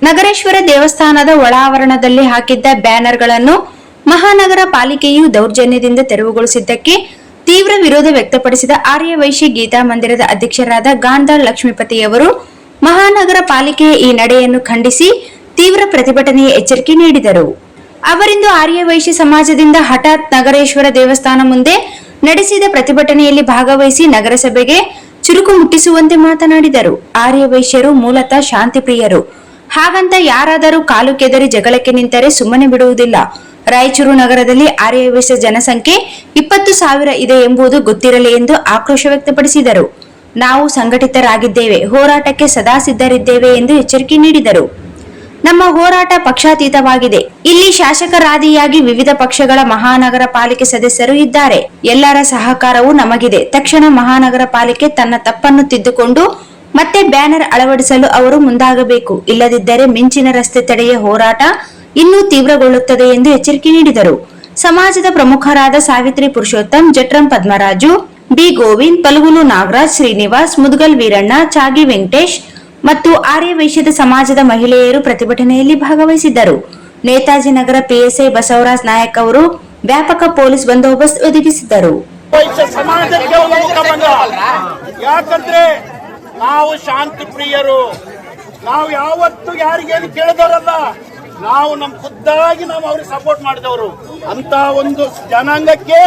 ನಗರೇಶ್ವರ ದೇವಸ್ಥಾನದ ಒಳಾವರಣದಲ್ಲಿ ಹಾಕಿದ್ದ ಬ್ಯಾನರ್ಗಳನ್ನು ಮಹಾನಗರ ಪಾಲಿಕೆಯು ದೌರ್ಜನ್ಯದಿಂದ ತೆರವುಗೊಳಿಸಿದ್ದಕ್ಕೆ ತೀವ್ರ ವಿರೋಧ ವ್ಯಕ್ತಪಡಿಸಿದ ಆರ್ಯವೈಶ್ಯ ಗೀತಾ ಮಂದಿರದ ಅಧ್ಯಕ್ಷರಾದ ಗಾಂಧಾಳ್ ಲಕ್ಷ್ಮೀಪತಿಯವರು ಮಹಾನಗರ ಪಾಲಿಕೆಯ ಈ ನಡೆಯನ್ನು ಖಂಡಿಸಿ ತೀವ್ರ ಪ್ರತಿಭಟನೆಯ ಎಚ್ಚರಿಕೆ ನೀಡಿದರು. ಅವರಿಂದು ಆರ್ಯವೈಶ್ಯ ಸಮಾಜದಿಂದ ಹಠಾತ್ ನಗರೇಶ್ವರ ದೇವಸ್ಥಾನ ಮುಂದೆ ನಡೆಸಿದ ಪ್ರತಿಭಟನೆಯಲ್ಲಿ ಭಾಗವಹಿಸಿ ನಗರಸಭೆಗೆ ಚುರುಕು ಮುಟ್ಟಿಸುವಂತೆ ಮಾತನಾಡಿದರು. ಆರ್ಯವೈಶ್ಯರು ಮೂಲತಃ ಶಾಂತಿ ಪ್ರಿಯರು. ಹಾಗಂತ ಯಾರಾದರೂ ಕಾಲು ಕೆದರಿ ಜಗಳಕ್ಕೆ ನಿಂತರೆ ಸುಮ್ಮನೆ ಬಿಡುವುದಿಲ್ಲ. ರಾಯಚೂರು ನಗರದಲ್ಲಿ ಆರ್ಯವೈಶ್ಯ ಜನಸಂಖ್ಯೆ 20,000 ಇದೆ ಎಂಬುದು ಗೊತ್ತಿರಲಿ ಎಂದು ಆಕ್ರೋಶ ವ್ಯಕ್ತಪಡಿಸಿದರು. ನಾವು ಸಂಘಟಿತರಾಗಿದ್ದೇವೆ, ಹೋರಾಟಕ್ಕೆ ಸದಾ ಸಿದ್ಧರಿದ್ದೇವೆ ಎಂದು ಎಚ್ಚರಿಕೆ ನೀಡಿದರು. ನಮ್ಮ ಹೋರಾಟ ಪಕ್ಷಾತೀತವಾಗಿದೆ. ಇಲ್ಲಿ ಶಾಸಕರಾದಿಯಾಗಿ ವಿವಿಧ ಪಕ್ಷಗಳ ಮಹಾನಗರ ಪಾಲಿಕೆ ಸದಸ್ಯರು ಇದ್ದಾರೆ. ಎಲ್ಲರ ಸಹಕಾರವೂ ನಮಗಿದೆ. ತಕ್ಷಣ ಮಹಾನಗರ ಪಾಲಿಕೆ ತನ್ನ ತಪ್ಪನ್ನು ತಿದ್ದುಕೊಂಡು ಮತ್ತೆ ಬ್ಯಾನರ್ ಅಳವಡಿಸಲು ಅವರು ಮುಂದಾಗಬೇಕು. ಇಲ್ಲದಿದ್ದರೆ ಮಿಂಚಿನ ರಸ್ತೆ ತಡೆಯ ಹೋರಾಟ ಇನ್ನೂ ತೀವ್ರಗೊಳ್ಳುತ್ತದೆ ಎಂದು ಎಚ್ಚರಿಕೆ ನೀಡಿದರು. ಸಮಾಜದ ಪ್ರಮುಖರಾದ ಸಾವಿತ್ರಿ ಪುರುಷೋತ್ತಮ್, ಜಟ್ರಂ ಪದ್ಮರಾಜು, ಬಿ ಗೋವಿಂದ್, ಪಲಗುಲು ನಾಗರಾಜ್, ಶ್ರೀನಿವಾಸ್, ಮುದ್ಗಲ್ ವೀರಣ್ಣ, ಚಾಗಿ ವೆಂಕಟೇಶ್ ಮತ್ತು ಆರ್ಯವೈಶ್ಯದ ಸಮಾಜದ ಮಹಿಳೆಯರು ಪ್ರತಿಭಟನೆಯಲ್ಲಿ ಭಾಗವಹಿಸಿದ್ದರು. ನೇತಾಜಿ ನಗರ ಪಿಎಸ್ಐ ಬಸವರಾಜ್ ನಾಯಕ್ ಅವರು ವ್ಯಾಪಕ ಪೊಲೀಸ್ ಬಂದೋಬಸ್ತ್ ಒದಗಿಸಿದ್ದರು. ಯಾಕಂದ್ರೆ ನಾವು ಶಾಂತಿ ಪ್ರಿಯರು. ನಾವು ಯಾವತ್ತು ಯಾರಿಗೇನು ಕೇಳಿದವರಲ್ಲ. ನಾವು ನಮ್ ಖುದ್ದಾಗಿ ನಾವು ಅವ್ರಿಗೆ ಸಪೋರ್ಟ್ ಮಾಡಿದವರು. ಅಂತ ಒಂದು ಜನಾಂಗಕ್ಕೆ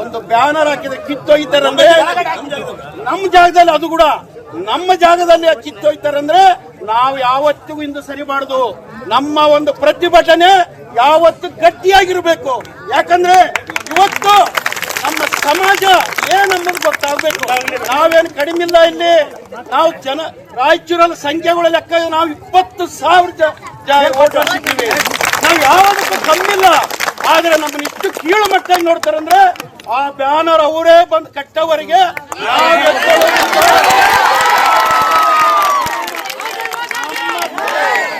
ಒಂದು ಬ್ಯಾನರ್ ಹಾಕಿದ ಕಿತ್ತೊಯ್ತಾರಂದ್ರೆ ನಮ್ಮ ಜಾಗದಲ್ಲಿ, ಅದು ಕೂಡ ನಮ್ಮ ಜಾಗದಲ್ಲಿ ಕಿತ್ತೊಯ್ತಾರಂದ್ರೆ ನಾವು ಯಾವತ್ತಿಗೂ ಇಂದು ಸರಿಬಾರ್ದು. ನಮ್ಮ ಒಂದು ಪ್ರತಿಭಟನೆ ಯಾವತ್ತು ಗಟ್ಟಿಯಾಗಿರ್ಬೇಕು. ಯಾಕಂದ್ರೆ ಇವತ್ತು ನಮ್ಮ ಸಮಾಜ ಏನನ್ನೋದು ಗೊತ್ತಾಗಬೇಕು. ನಾವೇನು ಕಡಿಮೆ ಇಲ್ಲ. ಇಲ್ಲಿ ನಾವು ರಾಯಚೂರಲ್ಲಿ ಸಂಖ್ಯೆಗಳ ಲೆಕ್ಕ ನಾವು 20,000 ವೋಟ್ ಸಿಕ್ಕಿವಿ. ನಾವು ಯಾವುದಕ್ಕೂ ಕಮ್ಮಿ ಇಲ್ಲ. ಆದ್ರೆ ನಮ್ಮನ್ನ ಇಷ್ಟು ಕೀಳು ಮಟ್ಟಾಗಿ ನೋಡ್ತಾರಂದ್ರೆ ಆ ಬ್ಯಾನರ್ ಅವರೇ ಬಂದು ಕಟ್ಟವರಿಗೆ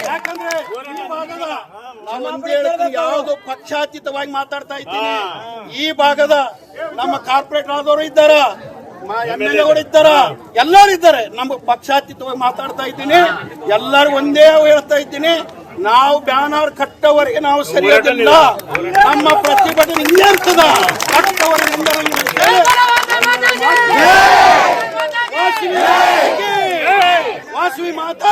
ಯಾಕಂದ್ರೆ ಯಾವುದು ಪಕ್ಷಾತೀತವಾಗಿ ಮಾತಾಡ್ತಾ ಇದ್ದೀನಿ. ಈ ಭಾಗದ ನಮ್ಮ ಕಾರ್ಪೊರೇಟರ್ ಆದವರು ಇದ್ದಾರ, MLA ಇದ್ದಾರ, ಎಲ್ಲರೂ ಇದ್ದಾರೆ. ನಮ್ಮ ಪಕ್ಷಾತೀತವಾಗಿ ಮಾತಾಡ್ತಾ ಇದ್ದೀನಿ. ಎಲ್ಲರೂ ಒಂದೇ ಹೇಳ್ತಾ ಇದ್ದೀನಿ, ನಾವು ಬ್ಯಾನರ್ ಕಟ್ಟವರಿಗೆ ನಾವು ಸರಿಯಾಗಿಲ್ಲ. ನಮ್ಮ ಪ್ರತಿಭಟನೆ ಹಿಂದೆ ಇರ್ತದ. ಕಟ್ಟವರಿಗೆ ವಾಸವಿ ಮಾತಾ